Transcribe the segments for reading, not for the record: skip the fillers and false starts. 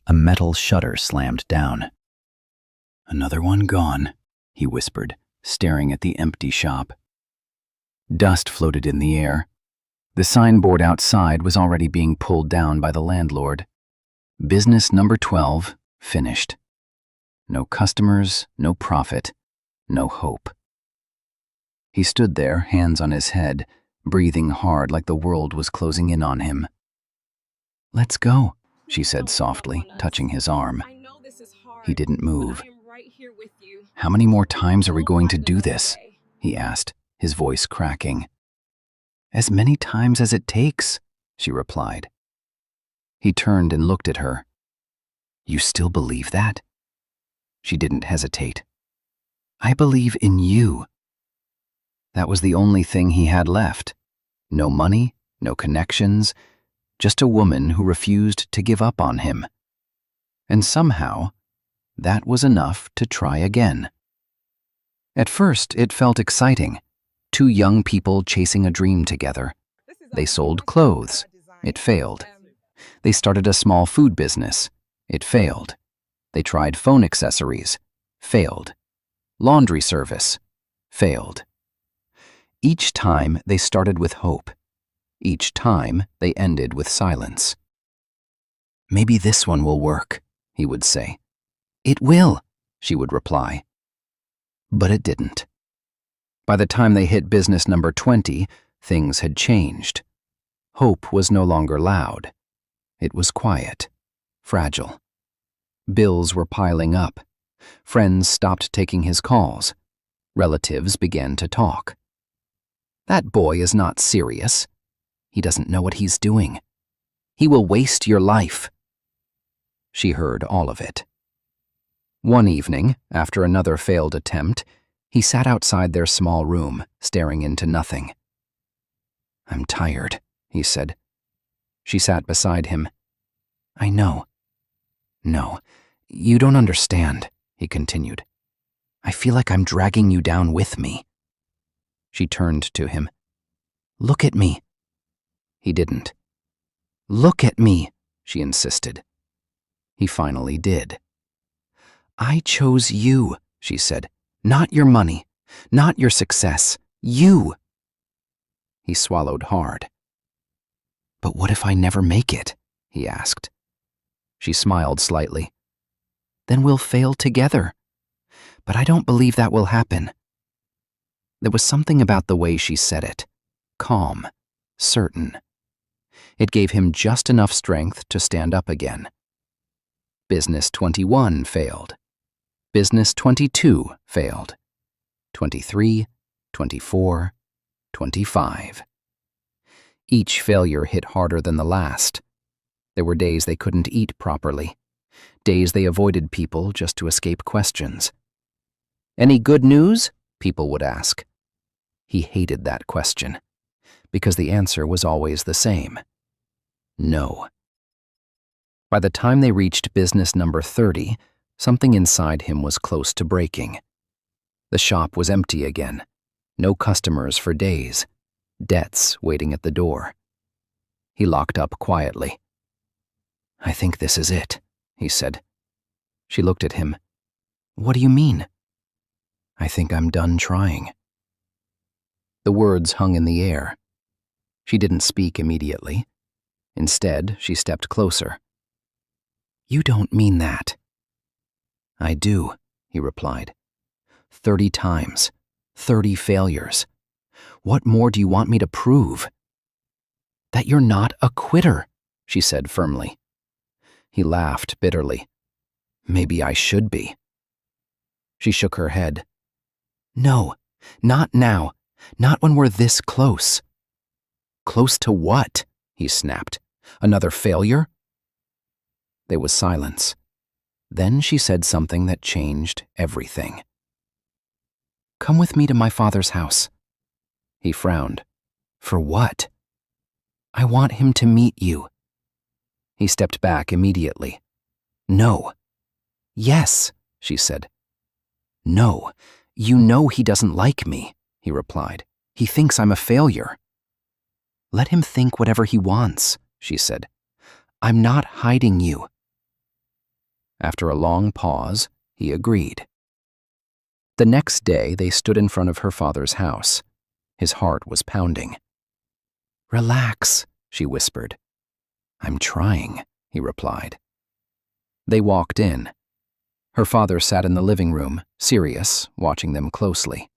A metal shutter slammed down. "Another one gone," he whispered, staring at the empty shop. Dust floated in the air. The signboard outside was already being pulled down by the landlord. Business number 12, finished. No customers, no profit, no hope. He stood there, hands on his head, breathing hard like the world was closing in on him. "Let's go," she said softly, touching his arm. He didn't move. "How many more times are we going to do this?" he asked, his voice cracking. "As many times as it takes," she replied. He turned and looked at her. "You still believe that?" She didn't hesitate. "I believe in you." That was the only thing he had left. No money, no connections, just a woman who refused to give up on him. And somehow, that was enough to try again. At first, it felt exciting. Two young people chasing a dream together. They sold clothes. It failed. They started a small food business. It failed. They tried phone accessories. Failed. Laundry service. Failed. Each time, they started with hope. Each time, they ended with silence. "Maybe this one will work," he would say. "It will," she would reply. But it didn't. By the time they hit business number 20, things had changed. Hope was no longer loud. It was quiet, fragile. Bills were piling up. Friends stopped taking his calls. Relatives began to talk. "That boy is not serious. He doesn't know what he's doing. He will waste your life." She heard all of it. One evening, after another failed attempt, he sat outside their small room, staring into nothing. "I'm tired," he said. She sat beside him. "I know." "No, you don't understand," he continued. "I feel like I'm dragging you down with me." She turned to him. "Look at me." He didn't. "Look at me," she insisted. He finally did. "I chose you," she said. "Not your money, not your success. You." He swallowed hard. "But what if I never make it?" he asked. She smiled slightly. "Then we'll fail together. But I don't believe that will happen." There was something about the way she said it. Calm, certain. It gave him just enough strength to stand up again. Business 21 failed. Business 22 failed. 23, 24, 25. Each failure hit harder than the last. There were days they couldn't eat properly. Days they avoided people just to escape questions. "Any good news?" people would ask. He hated that question, because the answer was always the same. No. By the time they reached business number 30, something inside him was close to breaking. The shop was empty again. No customers for days. Debts waiting at the door. He locked up quietly. "I think this is it," he said. She looked at him. "What do you mean?" "I think I'm done trying." The words hung in the air. She didn't speak immediately. Instead, she stepped closer. "You don't mean that." "I do," he replied. 30 times. 30 failures. What more do you want me to prove?" "That you're not a quitter," she said firmly. He laughed bitterly. "Maybe I should be." She shook her head. "No, not now. Not when we're this close." "Close to what?" he snapped. "Another failure?" There was silence. Then she said something that changed everything. "Come with me to my father's house." He frowned. "For what?" "I want him to meet you." He stepped back immediately. "No." "Yes," she said. "No, you know he doesn't like me," he replied. "He thinks I'm a failure." "Let him think whatever he wants," she said. "I'm not hiding you." After a long pause, he agreed. The next day, they stood in front of her father's house. His heart was pounding. "Relax," she whispered. "I'm trying," he replied. They walked in. Her father sat in the living room, serious, watching them closely.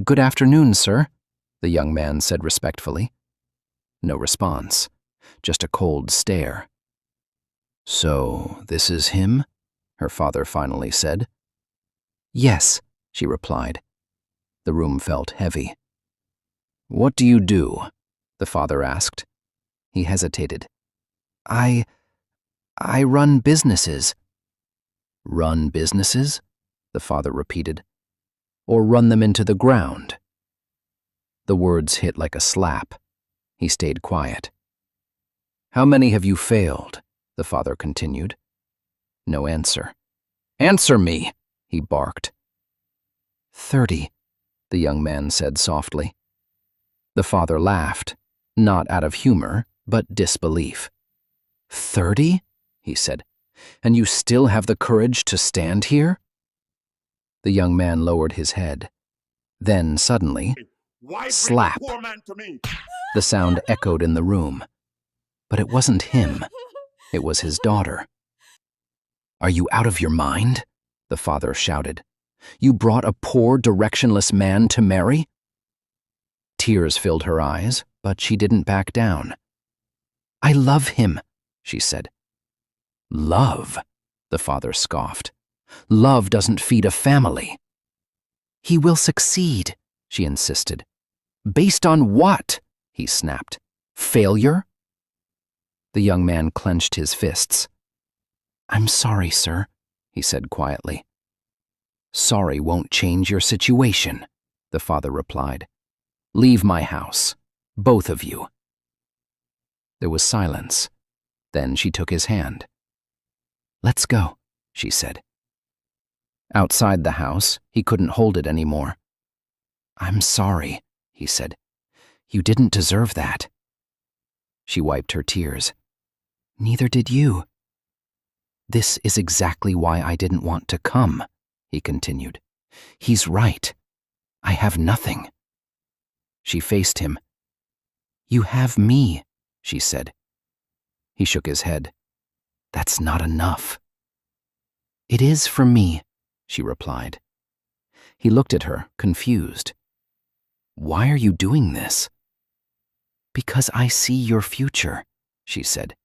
"Good afternoon, sir," the young man said respectfully. No response, just a cold stare. "So, this is him?" her father finally said. "Yes," she replied. The room felt heavy. "What do you do?" the father asked. He hesitated. I run businesses." "Run businesses?" the father repeated. "Or run them into the ground?" The words hit like a slap. He stayed quiet. "How many have you failed?" the father continued. No answer. "Answer me!" he barked. 30, the young man said softly. The father laughed, not out of humor, but disbelief. 30? he said. "And you still have the courage to stand here?" The young man lowered his head. Then suddenly, slap! The sound echoed in the room. But it wasn't him. It was his daughter. "Are you out of your mind?" the father shouted. "You brought a poor, directionless man to marry?" Tears filled her eyes, but she didn't back down. "I love him," she said. "Love?" the father scoffed. "Love doesn't feed a family." "He will succeed," she insisted. "Based on what?" he snapped. "Failure?" The young man clenched his fists. "I'm sorry, sir," he said quietly. "Sorry won't change your situation," the father replied. "Leave my house, both of you." There was silence. Then she took his hand. "Let's go," she said. Outside the house, he couldn't hold it anymore. "I'm sorry," he said. "You didn't deserve that." She wiped her tears. "Neither did you." "This is exactly why I didn't want to come," he continued. "He's right. I have nothing." She faced him. "You have me," she said. He shook his head. "That's not enough." "It is for me," she replied. He looked at her, confused. "Why are you doing this?" "Because I see your future," she said.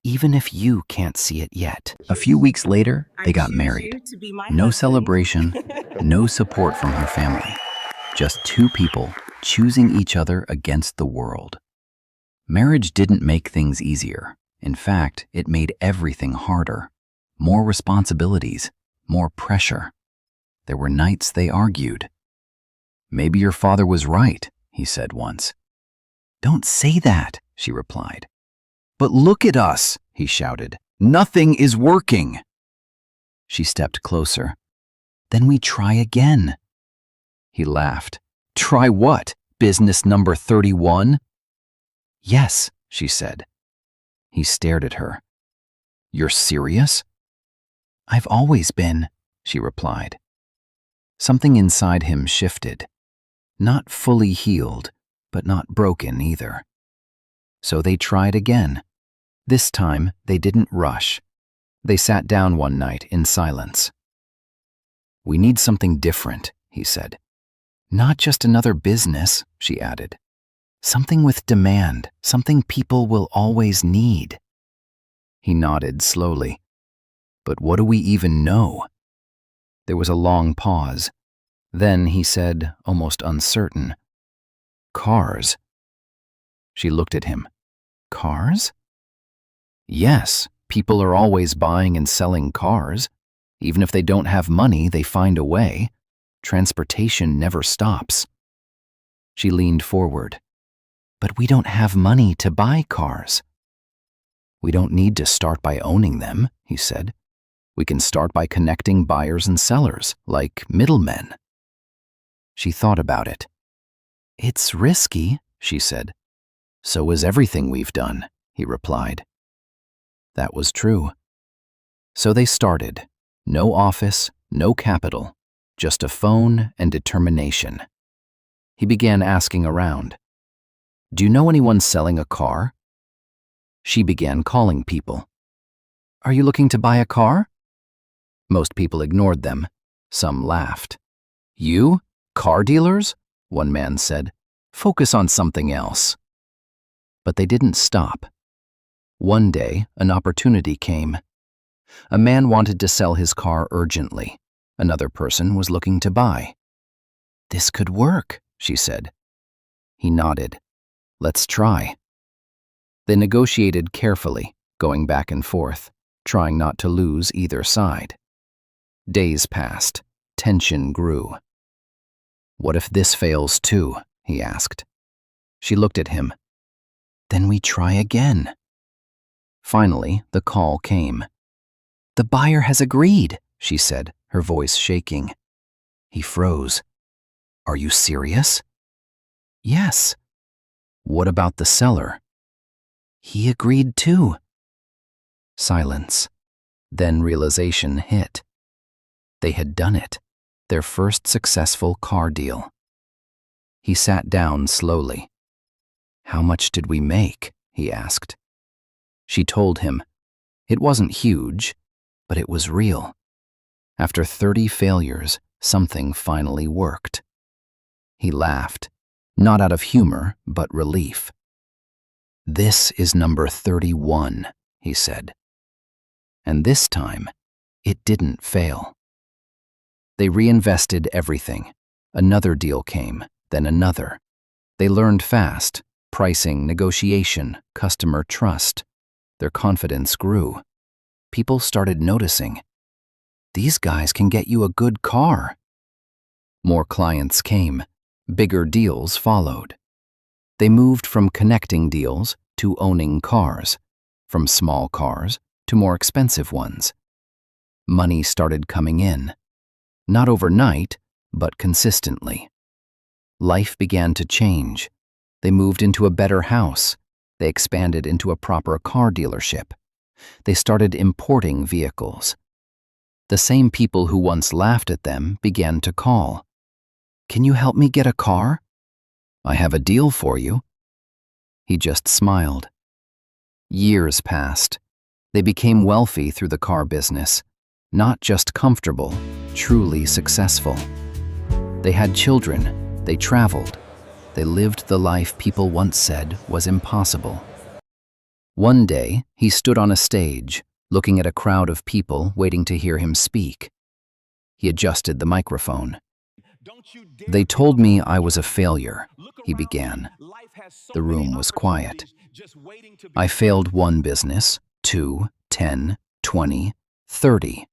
"Even if you can't see it yet." A few weeks later, they got married. No celebration, no support from her family. Just two people choosing each other against the world. Marriage didn't make things easier. In fact, it made everything harder. More responsibilities, more pressure. There were nights they argued. "Maybe your father was right," he said once. "Don't say that," she replied. "But look at us," he shouted. "Nothing is working." She stepped closer. "Then we try again." He laughed. "Try what? Business number 31? "Yes," she said. He stared at her. "You're serious?" "I've always been," she replied. Something inside him shifted. Not fully healed, but not broken either. So they tried again. This time, they didn't rush. They sat down one night in silence. "We need something different," he said. "Not just another business," she added. "Something with demand, something people will always need." He nodded slowly. "But what do we even know?" There was a long pause. Then he said, almost uncertain, "Cars." She looked at him. "Cars?" "Yes, people are always buying and selling cars. Even if they don't have money, they find a way. Transportation never stops." She leaned forward. "But we don't have money to buy cars." "We don't need to start by owning them," he said. "We can start by connecting buyers and sellers, like middlemen." She thought about it. "It's risky," she said. "So is everything we've done," he replied. That was true. So they started. No office, no capital, just a phone and determination. He began asking around. Do you know anyone selling a car? She began calling people. Are you looking to buy a car? Most people ignored them. Some laughed. You? Car dealers? One man said. Focus on something else. But they didn't stop. One day, an opportunity came. A man wanted to sell his car urgently. Another person was looking to buy. This could work, she said. He nodded. Let's try. They negotiated carefully, going back and forth, trying not to lose either side. Days passed. Tension grew. What if this fails too? He asked. She looked at him. Then we try again. Finally, the call came. The buyer has agreed, she said, her voice shaking. He froze. Are you serious? Yes. What about the seller? He agreed too. Silence. Then realization hit. They had done it. Their first successful car deal. He sat down slowly. How much did we make? He asked. She told him. It wasn't huge, but it was real. After 30 failures, something finally worked. He laughed, not out of humor, but relief. This is number 31, he said. And this time, it didn't fail. They reinvested everything. Another deal came, then another. They learned fast, pricing, negotiation, customer trust. Their confidence grew. People started noticing. These guys can get you a good car. More clients came. Bigger deals followed. They moved from connecting deals to owning cars, from small cars to more expensive ones. Money started coming in. Not overnight, but consistently. Life began to change. They moved into a better house. They expanded into a proper car dealership. They started importing vehicles. The same people who once laughed at them began to call. Can you help me get a car? I have a deal for you. He just smiled. Years passed. They became wealthy through the car business. Not just comfortable, truly successful. They had children. They traveled. They lived the life people once said was impossible. One day, he stood on a stage, looking at a crowd of people waiting to hear him speak. He adjusted the microphone. They told me I was a failure, he began. The room was quiet. I failed one business, 2, 10, 20, 30.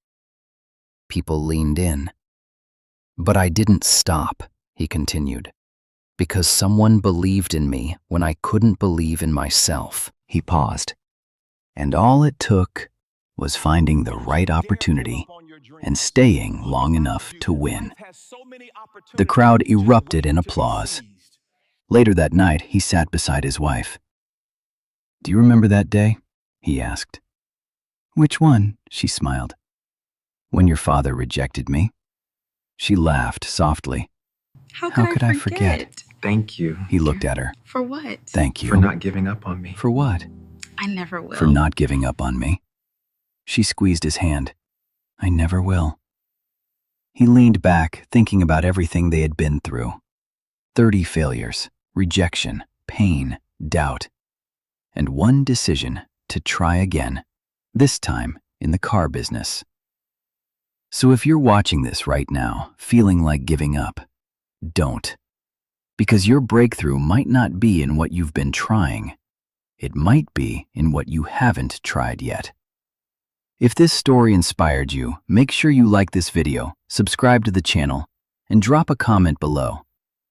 People leaned in. But I didn't stop, he continued, because someone believed in me when I couldn't believe in myself. He paused. And all it took was finding the right opportunity and staying long enough to win. The crowd erupted in applause. Later that night, he sat beside his wife. Do you remember that day? He asked. Which one? She smiled. When your father rejected me. She laughed softly. How could I forget? Thank you. He looked at her. For what? Thank you. For not giving up on me. For what? I never will. For not giving up on me. She squeezed his hand. I never will. He leaned back, thinking about everything they had been through. 30 failures, rejection, pain, doubt, and one decision to try again, this time in the car business. So if you're watching this right now, feeling like giving up, don't. Because your breakthrough might not be in what you've been trying. It might be in what you haven't tried yet. If this story inspired you, make sure you like this video, subscribe to the channel, and drop a comment below.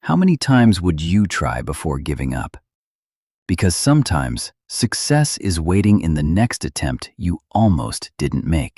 How many times would you try before giving up? Because sometimes success is waiting in the next attempt you almost didn't make.